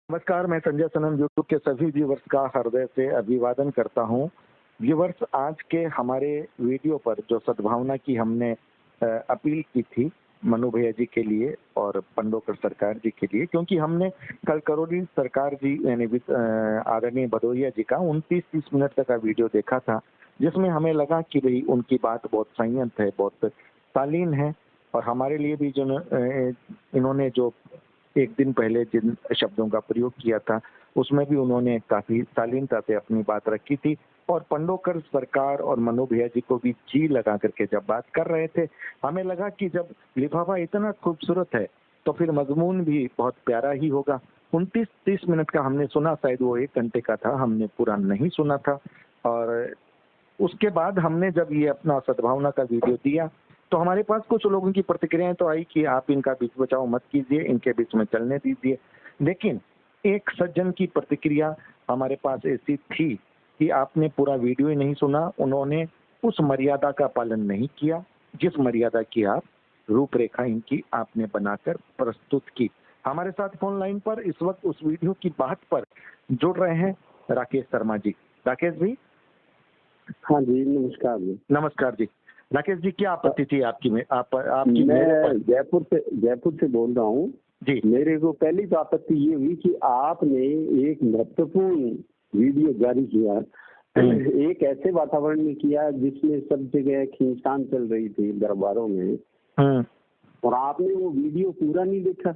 नमस्कार, मैं संजय सनम यूट्यूब के सभी व्यूवर्स का हृदय से अभिवादन करता हूं। व्यूवर्स, आज के हमारे वीडियो पर जो सद्भावना की हमने अपील की थी मनु भैया जी के लिए और पंडोकर सरकार जी के लिए, क्योंकि हमने कल करोड़ी सरकार जी यानी आदरणीय भदौरिया जी का 29-30 मिनट तक का वीडियो देखा था, जिसमें हमें लगा कि भाई उनकी बात बहुत संयत है, बहुत शालीन है और हमारे लिए भी जो इन्होंने जो एक दिन पहले जिन शब्दों का प्रयोग किया था उसमें भी उन्होंने काफी शालीनता से अपनी बात रखी थी और पंडोकर सरकार और मनु भैया जी को भी जी लगा करके जब बात कर रहे थे, हमें लगा कि जब लिफाफा इतना खूबसूरत है तो फिर मजमून भी बहुत प्यारा ही होगा। 29-30 मिनट का हमने सुना, शायद वो 1 घंटे का था, हमने पूरा नहीं सुना था। और उसके बाद हमने जब ये अपना सद्भावना का वीडियो दिया तो हमारे पास कुछ लोगों की प्रतिक्रियाएं तो आई कि आप इनका बीच बचाव मत कीजिए, इनके बीच में चलने दीजिए। लेकिन एक सज्जन की प्रतिक्रिया हमारे पास ऐसी थी कि आपने पूरा वीडियो ही नहीं सुना, उन्होंने उस मर्यादा का पालन नहीं किया जिस मर्यादा की आप रूपरेखा इनकी आपने बनाकर प्रस्तुत की। हमारे साथ फोन लाइन पर इस वक्त उस वीडियो की बात पर जुड़ रहे हैं राकेश शर्मा जी। राकेश जी। हाँ जी, नमस्कार जी। नमस्कार जी। राकेश जी, क्या आपत्ति थी आपकी आपकी? मैं जयपुर से बोल रहा हूँ जी। मेरे को पहली तो आपत्ति ये हुई कि आपने एक महत्वपूर्ण वीडियो जारी किया, एक ऐसे वातावरण में किया जिसमें सब जगह खींचतान चल रही थी दरबारों में, और आपने वो वीडियो पूरा नहीं देखा।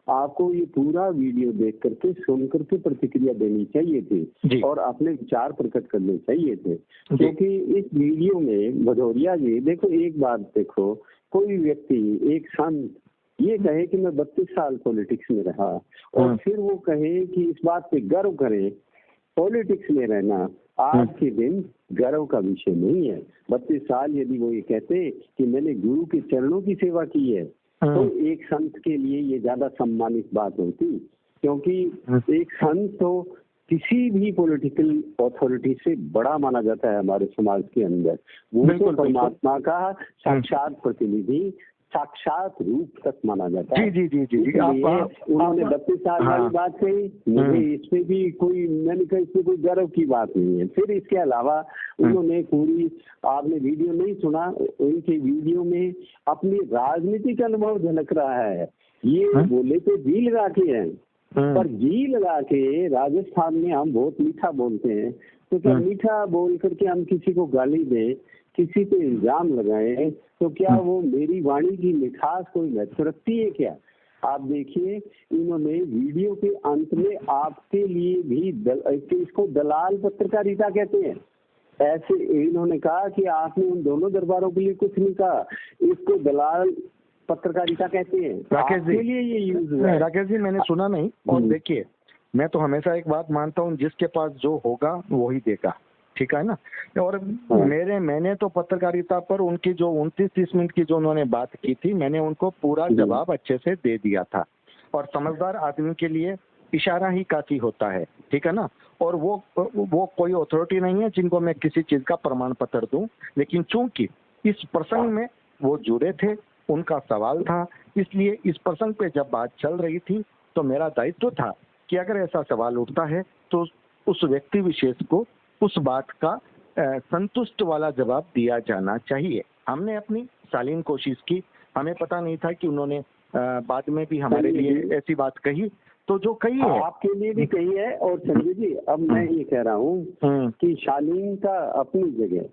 आपको ये पूरा वीडियो देख करके सुन करके प्रतिक्रिया देनी चाहिए थी और अपने विचार प्रकट करने चाहिए थे, क्योंकि इस वीडियो में भदौरिया जी, देखो एक बात देखो, कोई व्यक्ति एक संत ये कहे कि मैं 32 साल पॉलिटिक्स में रहा और फिर वो कहे कि इस बात पे गर्व करे, पॉलिटिक्स में रहना आज के दिन गर्व का विषय नहीं है। 32 साल यदि वो ये कहते कि मैंने गुरु के चरणों की सेवा की है तो एक संत के लिए ये ज्यादा सम्मानित बात होती, क्योंकि एक संत तो किसी भी पॉलिटिकल अथॉरिटी से बड़ा माना जाता है हमारे समाज के अंदर। वो तो परमात्मा का साक्षात प्रतिनिधि, साक्षात रूप तक माना जाता है। जी जी जी जी। उन्होंने 32 साल वाली बात कही, मुझे इसमें भी कोई, मैंने कहा इसमें कोई गर्व की बात नहीं है। फिर इसके अलावा उन्होंने पूरी, आपने वीडियो नहीं सुना, उनके वीडियो में अपनी राजनीतिक अनुभव झलक रहा है। ये बोले तो जी लगा के हैं, पर जी लगा के राजस्थान में हम बहुत मीठा बोलते हैं, तो क्या मीठा बोल करके हम किसी को गाली दें, किसी पे इल्जाम लगाएं, तो क्या वो मेरी वाणी की मिठास कोई महत्व रखती है क्या? आप देखिए, इन्होंने वीडियो के अंत में आपके लिए भी इसको दलाल पत्रकारिता कहते हैं, ऐसे इन्होंने कहा कि आपने उन दोनों दरबारों के लिए कुछ नहीं कहा, इसको दलाल पत्रकारिता कहते हैं। राकेश जी, लिए ये यूज है। राकेश जी, मैंने सुना नहीं। और देखिए, मैं तो हमेशा एक बात मानता हूँ, जिसके पास जो होगा वो ही देगा, ठीक है ना। और मैंने तो पत्रकारिता पर उनकी जो 29-30 मिनट की जो उन्होंने बात की थी, मैंने उनको पूरा जवाब अच्छे से दे दिया था। और समझदार आदमी के लिए इशारा ही काफी होता है, ठीक है ना। और वो कोई अथॉरिटी नहीं है जिनको मैं किसी चीज का प्रमाण पत्र दूं, लेकिन चूंकि इस प्रसंग में वो जुड़े थे, उनका सवाल था, इसलिए इस प्रसंग पे जब बात चल रही थी तो मेरा दायित्व था कि अगर ऐसा सवाल उठता है तो उस व्यक्ति विशेष को उस बात का संतुष्ट वाला जवाब दिया जाना चाहिए। हमने अपनी शालीन कोशिश की। हमें पता नहीं था कि उन्होंने बाद में भी हमारे लिए ऐसी बात कही, तो जो कही है आपके लिए भी कही है। और संजय जी, अब मैं ये कह रहा हूँ कि शालीनता अपनी जगह,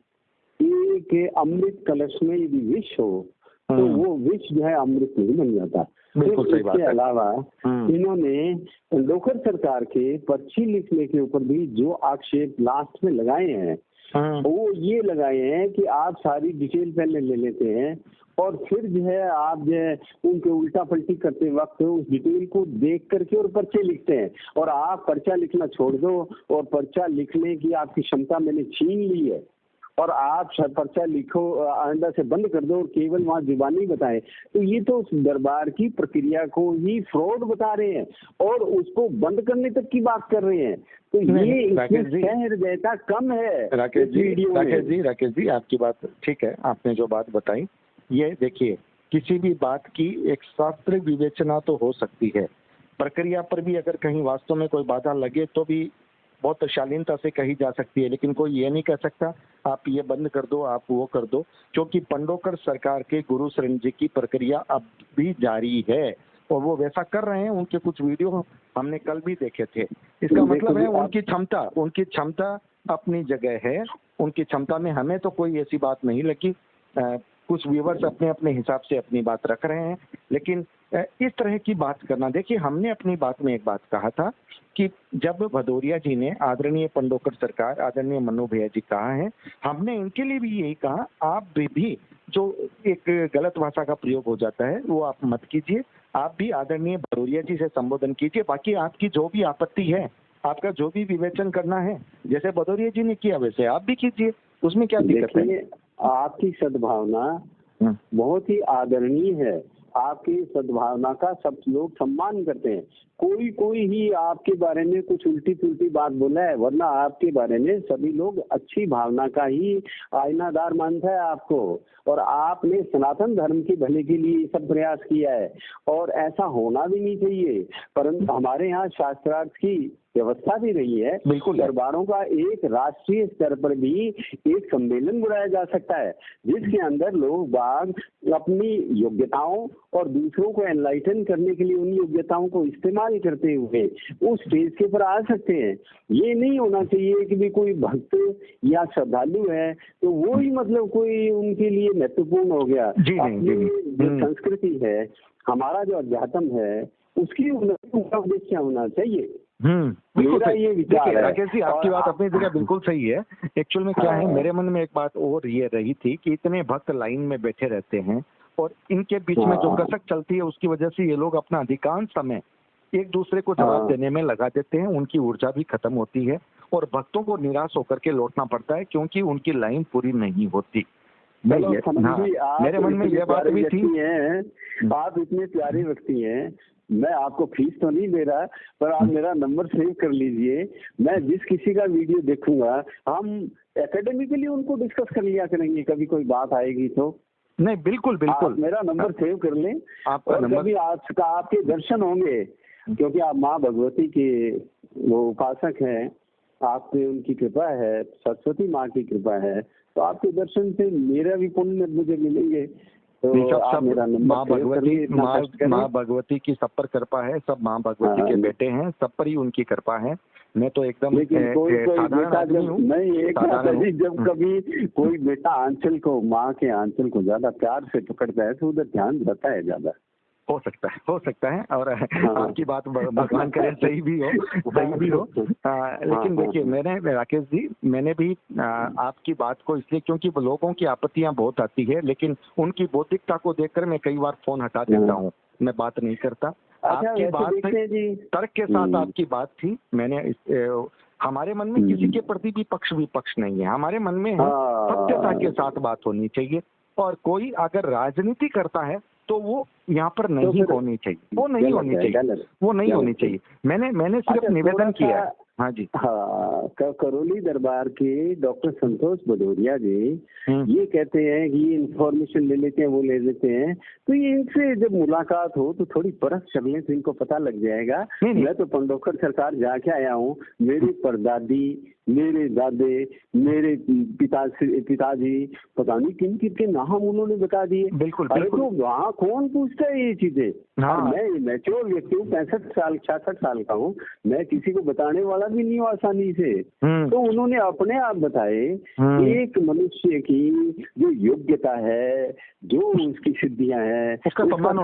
एक अमृत कलश में यदि विष हो तो वो विष जो है अमृत नहीं बन जाता। इसके अलावा इन्होंने लोकल सरकार के पर्ची लिखने के ऊपर भी जो आक्षेप लास्ट में लगाए हैं, वो ये लगाए हैं कि आप सारी डिटेल पहले ले लेते हैं और फिर जो है आप जो है उनके उल्टा पलटी करते वक्त उस डिटेल को देख करके और पर्चे लिखते हैं, और आप पर्चा लिखना छोड़ दो और पर्चा लिखने की आपकी क्षमता मैंने छीन ली है और आप पर्चा लिखो आइंदा से बंद कर दो और केवल वहाँ जुबानी बताएं, तो ये तो उस दरबार की प्रक्रिया को ही फ्रॉड बता रहे हैं और उसको बंद करने तक की बात कर रहे हैं। तो ये इसमें हृदयता कम है। राकेश जी, आपकी बात ठीक है। आपने जो बात बताई, ये देखिए, किसी भी बात की एक शास्त्रीय विवेचना तो हो सकती है, प्रक्रिया पर भी अगर कहीं वास्तव में कोई बाधा लगे तो भी बहुत शालीनता से कही जा सकती है, लेकिन कोई ये नहीं कह सकता आप ये बंद कर दो, आप वो कर दो, क्योंकि पंडोकर सरकार के गुरु शरण जी की प्रक्रिया अब भी जारी है और वो वैसा कर रहे हैं। उनके कुछ वीडियो हमने कल भी देखे थे। इसका मतलब है उनकी क्षमता अपनी जगह है, उनकी क्षमता में हमें तो कोई ऐसी बात नहीं लगी। कुछ व्यूवर्स अपने अपने हिसाब से अपनी बात रख रहे हैं, लेकिन इस तरह की बात करना, देखिए हमने अपनी बात में एक बात कहा था कि जब भदौरिया जी ने आदरणीय पंडोकर सरकार, आदरणीय मनु भैया जी कहा है, हमने इनके लिए भी यही कहा, आप भी जो एक गलत भाषा का प्रयोग हो जाता है वो आप मत कीजिए, आप भी आदरणीय भदौरिया जी से संबोधन कीजिए। बाकी आपकी जो भी आपत्ति है, आपका जो भी विवेचन करना है, जैसे भदौरिया जी ने किया वैसे आप भी कीजिए, उसमें क्या दिक्कत है? आपकी सद्भावना बहुत ही आदरणीय है, आपकी सद्भावना का सब लोग सम्मान करते हैं। कोई ही आपके बारे में कुछ उल्टी पुल्टी बात बोला है, वरना आपके बारे में सभी लोग अच्छी भावना का ही आईनादार मानता है आपको, और आपने सनातन धर्म के भले के लिए सब प्रयास किया है और ऐसा होना भी नहीं चाहिए। परंतु हमारे यहाँ शास्त्रार्थ की व्यवस्था भी रही है, बिल्कुल दरबारों का एक राष्ट्रीय स्तर पर भी एक सम्मेलन बुलाया जा सकता है, जिसके अंदर लोग बाग अपनी योग्यताओं और दूसरों को एनलाइटन करने के लिए उन योग्यताओं को इस्तेमाल करते हुए उस स्टेज के ऊपर आ सकते हैं। ये नहीं होना चाहिए कि भी कोई भक्त या श्रद्धालु है तो वो ही मतलब कोई उनके लिए महत्वपूर्ण हो गया। अपनी जो संस्कृति है, हमारा जो अध्यात्म है, उसकी उन्नति का उद्देश्य होना चाहिए। बिल्कुल ये विचार है। राकेश जी, आपकी बात अपनी जगह बिल्कुल सही है। एक्चुअल में क्या है, मेरे मन में एक बात और ये रही थी कि इतने भक्त लाइन में बैठे रहते हैं और इनके बीच में जो कसक चलती है उसकी वजह से ये लोग अपना अधिकांश समय एक दूसरे को जवाब देने में लगा देते हैं, उनकी ऊर्जा भी खत्म होती है और भक्तों को निराश होकर के लौटना पड़ता है क्योंकि उनकी लाइन पूरी नहीं होती। मेरे मन में ये बात भी थी। आप इतने प्यारे व्यक्ति हैं, मैं आपको फीस तो नहीं दे रहा, पर आप मेरा नंबर सेव कर लीजिए। मैं जिस किसी का वीडियो देखूंगा, हम एकेडमिकली उनको डिस्कस कर लिया करेंगे, कभी कोई बात आएगी तो। नहीं, बिल्कुल बिल्कुल, मेरा नंबर सेव कर लें, आपका नंबर। कभी आपके दर्शन होंगे, क्योंकि आप माँ भगवती के वो उपासक हैं, आप पे उनकी कृपा है, सरस्वती माँ की कृपा है, तो आपके दर्शन से मेरा भी पुण्य मुझे मिलेंगे। तो सब माँ भगवती की सब पर कृपा है, सब माँ भगवती के बेटे हैं, सब पर ही उनकी कृपा है। मैं तो एकदम साधारण आदमी हूँ। जब कभी कोई बेटा आंचल को, माँ के आंचल को ज्यादा प्यार से पकड़ता है तो उधर ध्यान रहता है ज्यादा। हो सकता है और आपकी बात भगवान करे सही भी हो। लेकिन देखिए, मैंने राकेश जी, मैंने भी आपकी बात को इसलिए, क्योंकि लोगों की आपत्तियां बहुत आती है, लेकिन उनकी बौद्धिकता को देखकर मैं कई बार फोन हटा देता हूँ, मैं बात नहीं करता। आपकी बात तर्क के साथ आपकी बात थी। हमारे मन में किसी के प्रति भी पक्ष विपक्ष नहीं है, हमारे मन में है सत्यता के साथ बात होनी चाहिए। और कोई अगर राजनीति करता है तो वो यहाँ पर नहीं होनी चाहिए, वो नहीं होनी चाहिए। मैंने सिर्फ निवेदन किया है। हाँ जी, करौली दरबार के डॉक्टर संतोष भदौरिया जी ये कहते हैं कि ये इंफॉर्मेशन ले लेते हैं, वो ले लेते हैं, तो ये इनसे जब मुलाकात हो तो थोड़ी परख कर लें तो इनको पता लग जाएगा। मैं तो पंडोकर सरकार जाके आया हूँ, मेरी परदादी, मेरे दादे, मेरे पिताजी, पता नहीं किन किन के नाम उन्होंने बता दिए। बिल्कुल। तो वहाँ कौन पूछता है ये चीजें? मैं मैच्योर व्यक्ति हूँ, 66 साल का हूँ, मैं किसी को बताने वाला भी नहीं हूँ आसानी से। तो उन्होंने अपने आप बताए, एक मनुष्य की जो योग्यता है, जो उसकी सिद्धियां हैं, उसका सम्मान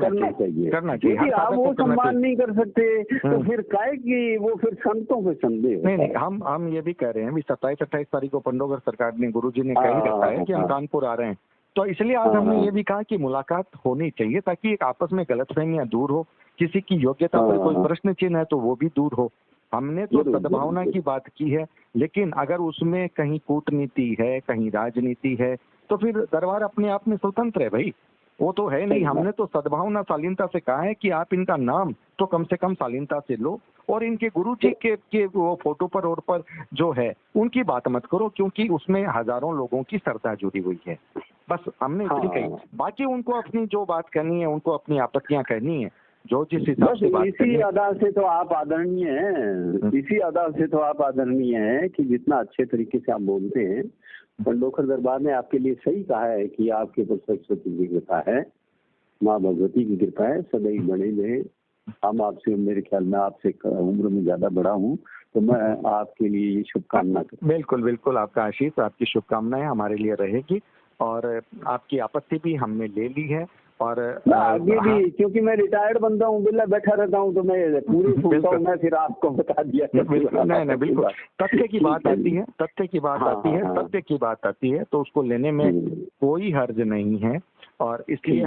करना चाहिए। यदि आप वो सम्मान नहीं कर सकते तो फिर काहे कि वो फिर संतों पे संदेह। नहीं, हम ये भी कह रहे हैं, 27-28 तारीख को पंडोकर सरकार ने, गुरुजी ने कह ही रखा है कि हम कानपुर आ रहे हैं, तो इसलिए आज हमने ये भी कहा कि मुलाकात होनी चाहिए ताकि एक आपस में गलतफहमियां दूर हो, किसी की योग्यता पर कोई प्रश्न चिन्ह है तो वो भी दूर हो। हमने तो सद्भावना की बात की है, लेकिन अगर उसमें कहीं कूटनीति है, कहीं राजनीति है, तो फिर दरबार अपने आप में स्वतंत्र है भाई, वो तो है नहीं। हमने तो सद्भावना शालीनता से कहा है कि आप इनका नाम तो कम से कम शालीनता से लो, और इनके गुरु जी के वो फोटो पर और पर जो है उनकी बात मत करो, क्योंकि उसमें हजारों लोगों की श्रद्धा जुड़ी हुई है। बस हमने इतनी कही, बाकी उनको अपनी जो बात कहनी है, उनको अपनी आपत्तियां कहनी है, जो जिस हिसाब से बात इसी अदा से तो आप आदरणीय हैं, इसी अदा से तो आप आदरणीय हैं कि जितना अच्छे तरीके से आप बोलते हैं। पंडोखर दरबार ने आपके लिए सही कहा है कि आपके ऊपर सरस्वती की कृपा है, माँ भगवती की कृपा है, सदैव बने रहे। हम आपसे, मेरे ख्याल में आपसे उम्र में ज्यादा बड़ा हूँ, तो मैं आपके लिए ये शुभकामना करता हूँ। बिल्कुल बिल्कुल, आपका आशीष, आपकी शुभकामनाएं हमारे लिए रहेगी और आपकी आपत्ति भी हमने ले ली है। और आगे भी, क्योंकि मैं रिटायर्ड बंदा हूँ, बिल्ला बैठा रहता हूँ, तो मैं पूरी सुनता हूँ, मैं फिर आपको बता दिया। नहीं, बिल्कुल तथ्य की बात आती है, तथ्य की बात आती है, सत्य की बात आती है, तो उसको लेने में कोई हर्ज नहीं है। और इसलिए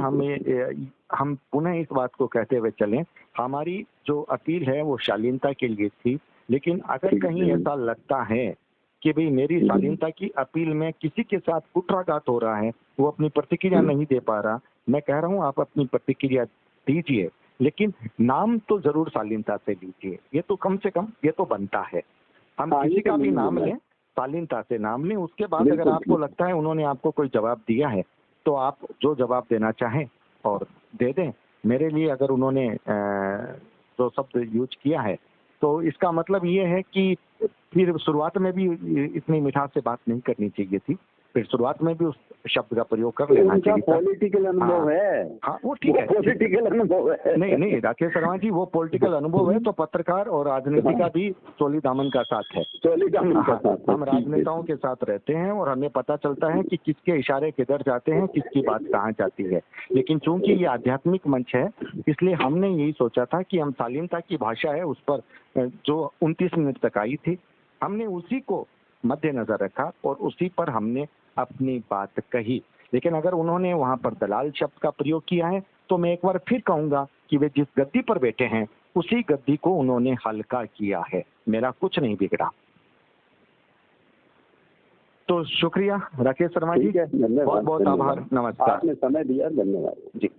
हम पुनः इस बात को कहते हुए चलें, हमारी जो अपील है वो शालीनता के लिए थी, लेकिन अगर कहीं ऐसा लगता है कि भाई मेरी शालीनता की अपील में किसी के साथ कुठाघात हो रहा है, वो अपनी प्रतिक्रिया नहीं दे पा रहा, मैं कह रहा हूँ आप अपनी प्रतिक्रिया दीजिए, लेकिन नाम तो जरूर शालीनता से लीजिए। ये तो कम से कम ये तो बनता है, हम किसी का भी नाम लें, शालीनता से नाम लें। उसके बाद अगर आपको लगता है उन्होंने आपको कोई जवाब दिया है, तो आप जो जवाब देना चाहें और दे दें। मेरे लिए अगर उन्होंने जो शब्द यूज किया है, तो इसका मतलब ये है कि फिर शुरुआत में भी इतनी मिठास से बात नहीं करनी चाहिए थी, फिर शुरुआत में भी उस शब्द का प्रयोग कर लेना चाहिए था। पॉलिटिकल अनुभव है। हाँ, वो ठीक है, पॉलिटिकल अनुभव है। नहीं राकेश शर्मा जी, वो पॉलिटिकल अनुभव है, तो पत्रकार और राजनीति का भी चोली दामन का साथ है। चोली दामन का साथ। हम राजनेताओं के साथ रहते हैं और हमें पता चलता है कि किसके इशारे किधर जाते हैं, किसकी बात कहाँ जाती है। लेकिन चूंकि ये आध्यात्मिक मंच है, इसलिए हमने यही सोचा था कि हम शालीनता की भाषा है उस पर जो 29 मिनट तक आई थी, हमने उसी को मद्देनजर रखा और उसी पर हमने अपनी बात कही। लेकिन अगर उन्होंने वहां पर दलाल शब्द का प्रयोग किया है, तो मैं एक बार फिर कहूंगा कि वे जिस गद्दी पर बैठे हैं उसी गद्दी को उन्होंने हल्का किया है, मेरा कुछ नहीं बिगड़ा। तो शुक्रिया राकेश शर्मा जी, बहुत बहुत आभार, नमस्कार। आपने समय दिया, धन्यवाद जी।